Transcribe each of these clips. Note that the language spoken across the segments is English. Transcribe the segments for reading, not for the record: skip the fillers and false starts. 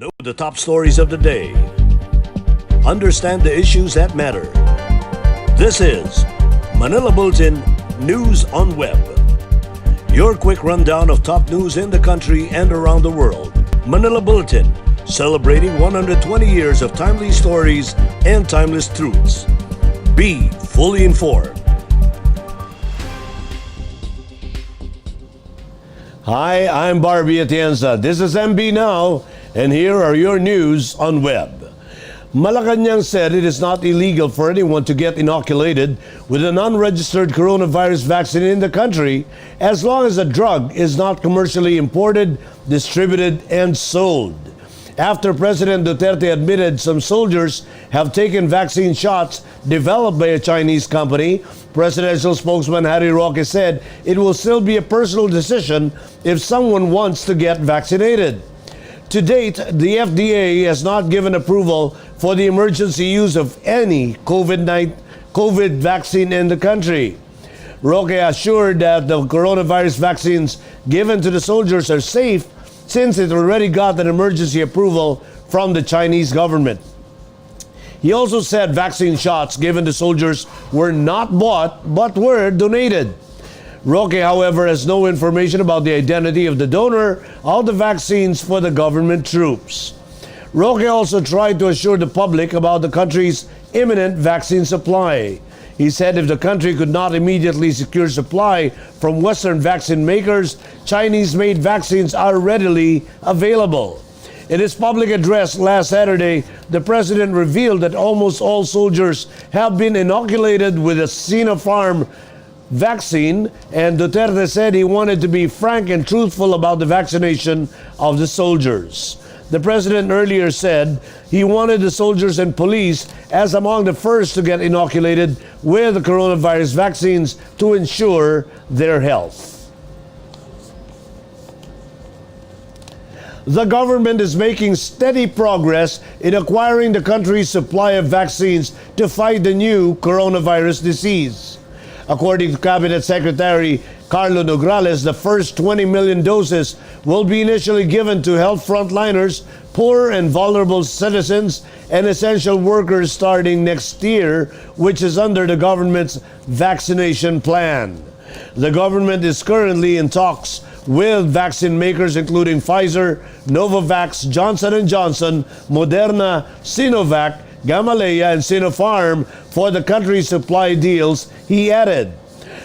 Know the top stories of the day. Understand the issues that matter. This is Manila Bulletin News on Web. Your quick rundown of top news in the country and around the world. Manila Bulletin, celebrating 120 years of timely stories and timeless truths. Be fully informed. Hi, I'm Barbie Atienza. This is MB Now, and here are your news on web. Malacanang said it is not illegal for anyone to get inoculated with an unregistered coronavirus vaccine in the country as long as the drug is not commercially imported, distributed, and sold. After President Duterte admitted some soldiers have taken vaccine shots developed by a Chinese company, presidential spokesman Harry Roque said it will still be a personal decision if someone wants to get vaccinated. To date, the FDA has not given approval for the emergency use of any COVID vaccine in the country. Roque assured that the coronavirus vaccines given to the soldiers are safe since it already got an emergency approval from the Chinese government. He also said vaccine shots given to soldiers were not bought but were donated. Roque, however, has no information about the identity of the donor of the vaccines for the government troops. Roque also tried to assure the public about the country's imminent vaccine supply. He said if the country could not immediately secure supply from Western vaccine makers, Chinese-made vaccines are readily available. In his public address last Saturday, the president revealed that almost all soldiers have been inoculated with a Sinopharm vaccine, and Duterte said he wanted to be frank and truthful about the vaccination of the soldiers. The president earlier said he wanted the soldiers and police as among the first to get inoculated with the coronavirus vaccines to ensure their health. The government is making steady progress in acquiring the country's supply of vaccines to fight the new coronavirus disease. According to Cabinet Secretary Carlo Nograles, the first 20 million doses will be initially given to health frontliners, poor and vulnerable citizens, and essential workers starting next year, which is under the government's vaccination plan. The government is currently in talks with vaccine makers including Pfizer, Novavax, Johnson & Johnson, Moderna, Sinovac, Gamaleya, and Sinopharm for the country's supply deals, he added.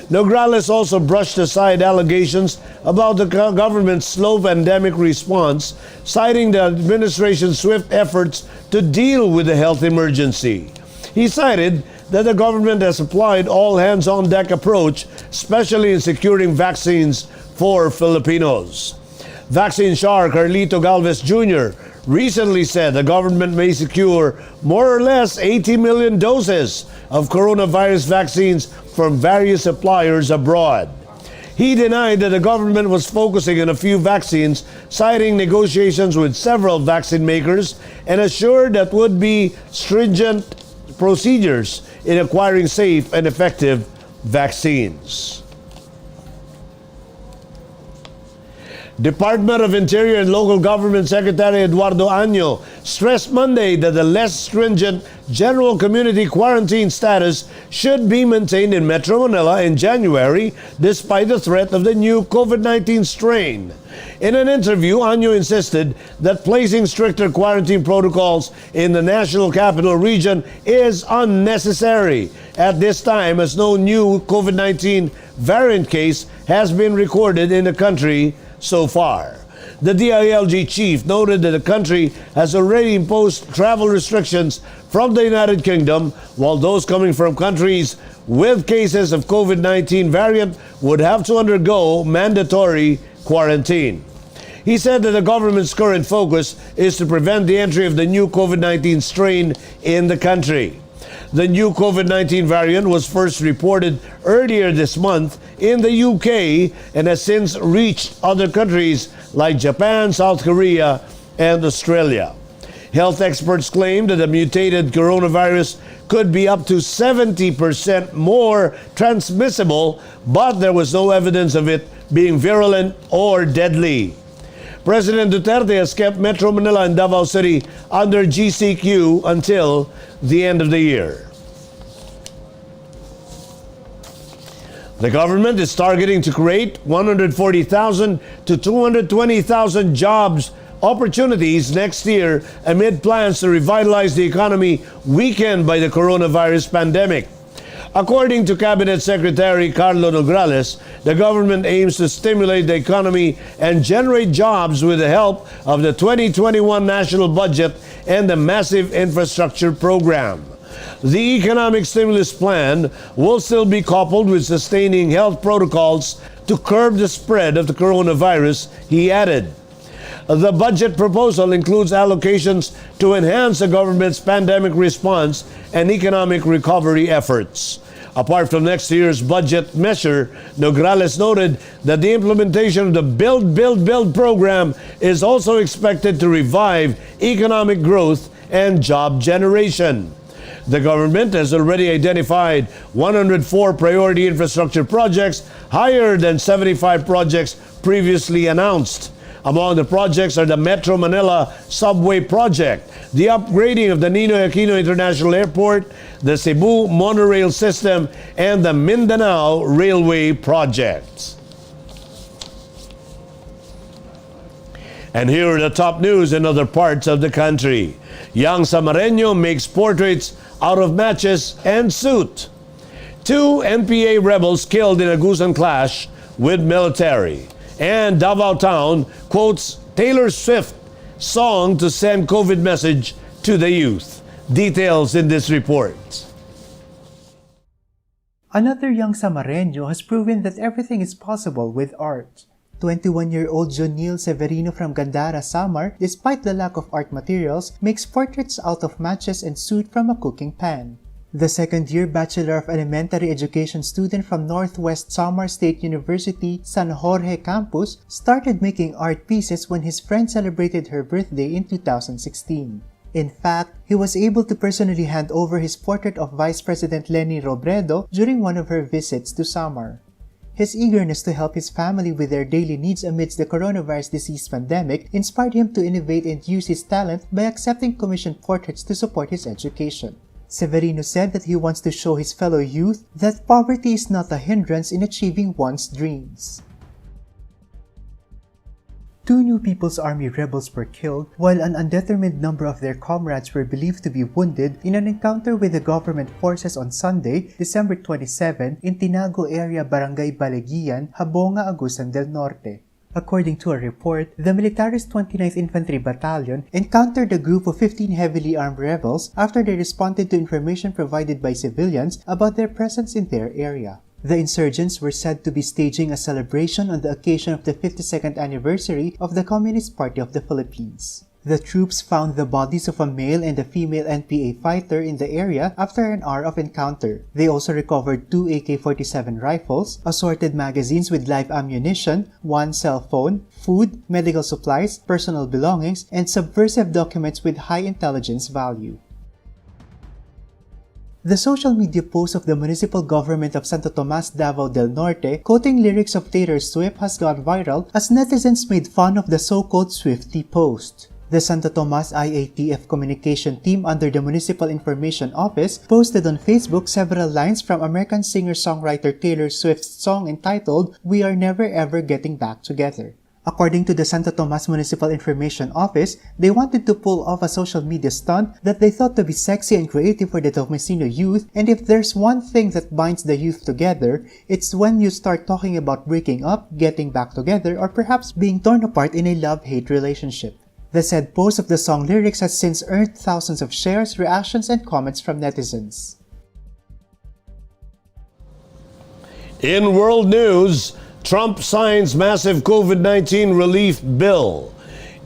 Nograles also brushed aside allegations about the government's slow pandemic response, citing the administration's swift efforts to deal with the health emergency. He cited that the government has applied all hands-on-deck approach, especially in securing vaccines for Filipinos. Vaccine star Carlito Galvez Jr. recently said the government may secure more or less 80 million doses of coronavirus vaccines from various suppliers abroad. He denied that the government was focusing on a few vaccines, citing negotiations with several vaccine makers, and assured that would be stringent procedures in acquiring safe and effective vaccines. Department of Interior and Local Government Secretary Eduardo Año stressed Monday that the less stringent general community quarantine status should be maintained in Metro Manila in January despite the threat of the new COVID-19 strain. In an interview, Año insisted that placing stricter quarantine protocols in the National Capital Region is unnecessary at this time as no new COVID-19 variant case has been recorded in the country so far. The DILG chief noted that the country has already imposed travel restrictions from the United Kingdom, while those coming from countries with cases of COVID-19 variant would have to undergo mandatory quarantine. He said that the government's current focus is to prevent the entry of the new COVID-19 strain in the country. The new COVID-19 variant was first reported earlier this month in the UK and has since reached other countries like Japan, South Korea, and Australia. Health experts claim that the mutated coronavirus could be up to 70% more transmissible, but there was no evidence of it being virulent or deadly. President Duterte has kept Metro Manila and Davao City under GCQ until the end of the year. The government is targeting to create 140,000 to 220,000 jobs opportunities next year amid plans to revitalize the economy weakened by the coronavirus pandemic. According to Cabinet Secretary Carlo Nograles, the government aims to stimulate the economy and generate jobs with the help of the 2021 national budget and the massive infrastructure program. The economic stimulus plan will still be coupled with sustaining health protocols to curb the spread of the coronavirus, he added. The budget proposal includes allocations to enhance the government's pandemic response and economic recovery efforts. Apart from next year's budget measure, Nograles noted that the implementation of the Build program is also expected to revive economic growth and job generation. The government has already identified 104 priority infrastructure projects, higher than 75 projects previously announced. Among the projects are the Metro Manila Subway Project, the upgrading of the Ninoy Aquino International Airport, the Cebu Monorail System, and the Mindanao Railway Project. And here are the top news in other parts of the country. Young Samareño makes portraits out of matches and suit. 2 NPA rebels killed in a Agusan clash with military. And Davao Town quotes Taylor Swift song to send COVID message to the youth. Details in this report. Another young Samareño has proven that everything is possible with art. 21-year-old Jonil Severino from Gandara, Samar, despite the lack of art materials, makes portraits out of matches and soot from a cooking pan. The second-year Bachelor of Elementary Education student from Northwest Samar State University, San Jorge campus, started making art pieces when his friend celebrated her birthday in 2016. In fact, he was able to personally hand over his portrait of Vice President Leni Robredo during one of her visits to Samar. His eagerness to help his family with their daily needs amidst the coronavirus disease pandemic inspired him to innovate and use his talent by accepting commissioned portraits to support his education. Severino said that he wants to show his fellow youth that poverty is not a hindrance in achieving one's dreams. 2 New People's Army rebels were killed, while an undetermined number of their comrades were believed to be wounded in an encounter with the government forces on Sunday, December 27, in Tinago area Barangay Baleguian, Habonga, Agusan del Norte. According to a report, the military's 29th Infantry Battalion encountered a group of 15 heavily armed rebels after they responded to information provided by civilians about their presence in their area. The insurgents were said to be staging a celebration on the occasion of the 52nd anniversary of the Communist Party of the Philippines. The troops found the bodies of a male and a female NPA fighter in the area after an hour of encounter. They also recovered 2 AK-47 rifles, assorted magazines with live ammunition, 1 cell phone, food, medical supplies, personal belongings, and subversive documents with high intelligence value. The social media post of the municipal government of Santo Tomas, Davao del Norte, quoting lyrics of Taylor Swift, has gone viral as netizens made fun of the so-called Swiftie post. The Santo Tomas IATF communication team under the Municipal Information Office posted on Facebook several lines from American singer-songwriter Taylor Swift's song entitled "We Are Never Ever Getting Back Together." According to the Santo Tomas Municipal Information Office, they wanted to pull off a social media stunt that they thought to be sexy and creative for the Tomasino youth, and if there's one thing that binds the youth together, it's when you start talking about breaking up, getting back together, or perhaps being torn apart in a love-hate relationship. The said post of the song lyrics has since earned thousands of shares, reactions, and comments from netizens. In world news, Trump signs massive COVID-19 relief bill.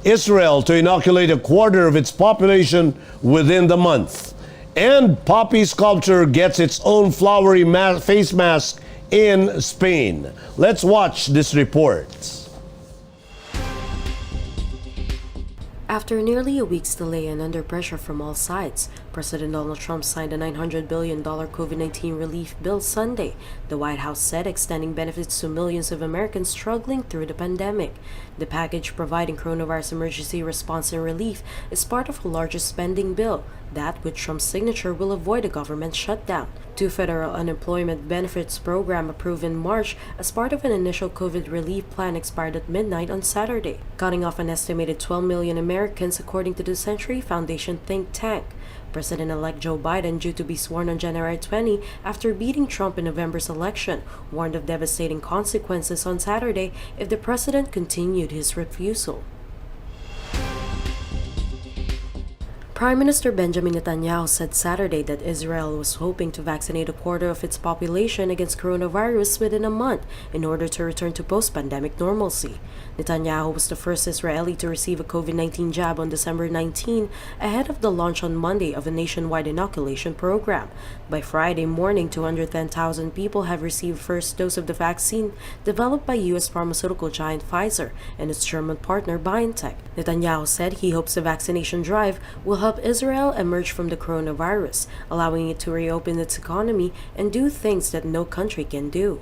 Israel to inoculate a quarter of its population within the month. And Poppy sculpture gets its own flowery face mask in Spain. Let's watch this report. After nearly a week's delay and under pressure from all sides, President Donald Trump signed a $900 billion COVID-19 relief bill Sunday, the White House said, extending benefits to millions of Americans struggling through the pandemic. The package providing coronavirus emergency response and relief is part of a larger spending bill that, with Trump's signature, will avoid a government shutdown. Two federal unemployment benefits program approved in March as part of an initial COVID relief plan expired at midnight on Saturday, cutting off an estimated 12 million Americans, according to the Century Foundation think tank. President-elect Joe Biden, due to be sworn on January 20 after beating Trump in November's election, warned of devastating consequences on Saturday if the president continued his refusal. Prime Minister Benjamin Netanyahu said Saturday that Israel was hoping to vaccinate a quarter of its population against coronavirus within a month in order to return to post-pandemic normalcy. Netanyahu was the first Israeli to receive a COVID-19 jab on December 19, ahead of the launch on Monday of a nationwide inoculation program. By Friday morning, 210,000 people have received first dose of the vaccine developed by U.S. pharmaceutical giant Pfizer and its German partner BioNTech. Netanyahu said he hopes the vaccination drive will help Israel emerge from the coronavirus, allowing it to reopen its economy and do things that no country can do.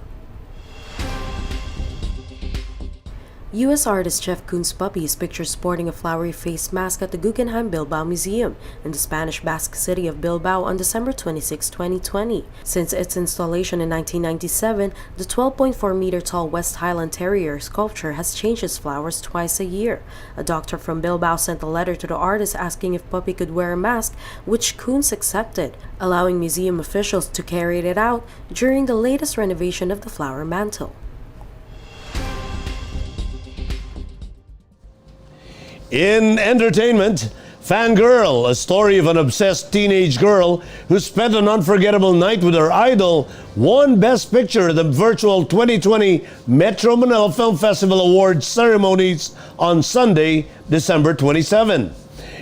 U.S. artist Jeff Koons' puppy is pictured sporting a flowery face mask at the Guggenheim Bilbao Museum in the Spanish Basque city of Bilbao on December 26, 2020. Since its installation in 1997, the 12.4-meter-tall West Highland Terrier sculpture has changed its flowers twice a year. A doctor from Bilbao sent a letter to the artist asking if puppy could wear a mask, which Koons accepted, allowing museum officials to carry it out during the latest renovation of the flower mantle. In entertainment, Fangirl, a story of an obsessed teenage girl who spent an unforgettable night with her idol, won Best Picture at the virtual 2020 Metro Manila Film Festival Awards ceremonies on Sunday, December 27.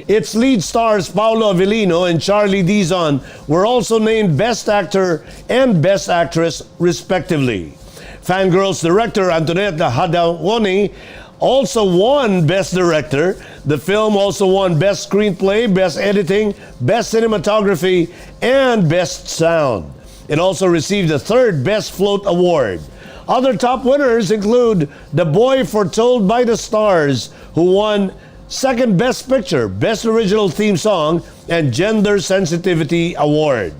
Its lead stars Paolo Avellino and Charlie Dizon were also named Best Actor and Best Actress, respectively. Fangirl's director Antoinette Hadawoni also won Best Director. The film also won Best Screenplay, Best Editing, Best Cinematography, and Best Sound. It also received the third Best Float Award. Other top winners include The Boy Foretold by the Stars, who won second Best Picture, Best Original Theme Song, and Gender Sensitivity Award.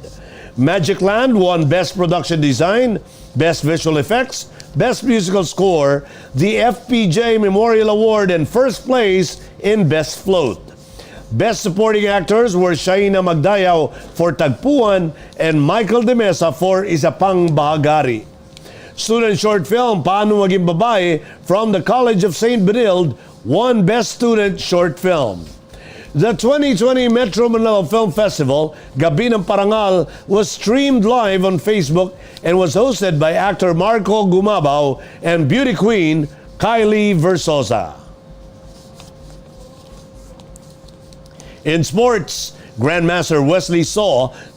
Magic Land won Best Production Design, Best Visual Effects, Best Musical Score, the FPJ Memorial Award, and first place in Best Float. Best Supporting Actors were Shaina Magdayaw for Tagpuan and Michael De Mesa for Isa Pang Bahagari. Student short film Paano Maging Babae from the College of St. Benilde won Best Student Short Film. The 2020 Metro Manila Film Festival, Gabi ng Parangal, was streamed live on Facebook and was hosted by actor Marco Gumabaw and beauty queen Kylie Versosa. In sports, Grandmaster Wesley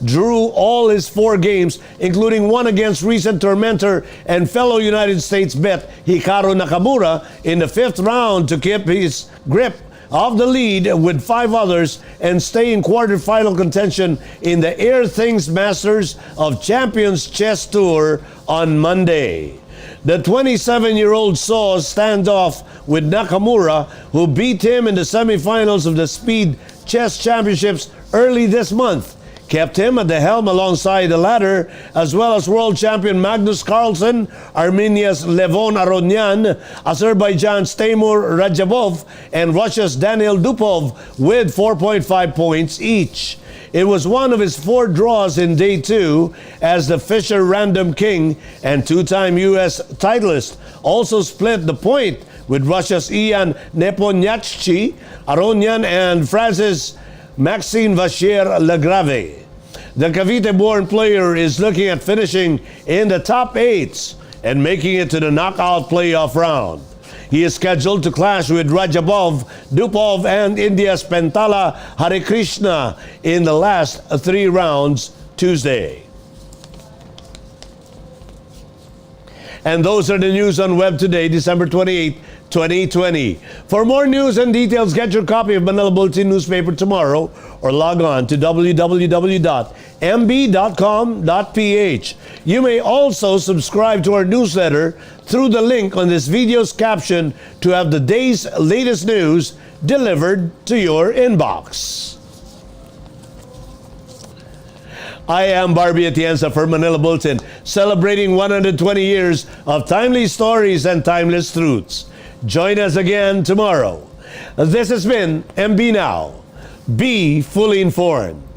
drew all his 4 games, including one against recent tormentor and fellow United States vet Hikaru Nakamura in the 5th round to keep his grip of the lead with 5 others and stay in quarterfinal contention in the airthings Masters of Champions Chess Tour on Monday. The 27-year-old saw a standoff with Nakamura, who beat him in the semifinals of the Speed Chess Championships early this month, kept him at the helm alongside the latter, as well as world champion Magnus Carlsen, Armenia's Levon Aronyan, Azerbaijan's Teimur Rajabov, and Russia's Daniil Dupov with 4.5 points each. It was one of his 4 draws in day 2, as the Fischer Random King and 2-time U.S. titleist also split the point with Russia's Ian Nepomniachtchi, Aronyan, and France's Maxime Vachier-Lagrave. The Cavite-born player is looking at finishing in the top 8 and making it to the knockout playoff round. He is scheduled to clash with Rajabov, Dupov, and India's Pentala Harikrishna in the last 3 rounds Tuesday. And those are the news on web today, December 28, 2020. For more news and details, get your copy of Manila Bulletin newspaper tomorrow or log on to www.mb.com.ph. You may also subscribe to our newsletter through the link on this video's caption to have the day's latest news delivered to your inbox. I am Barbie Atienza for Manila Bulletin, celebrating 120 years of timely stories and timeless truths. Join us again tomorrow. This has been MB Now. Be fully informed.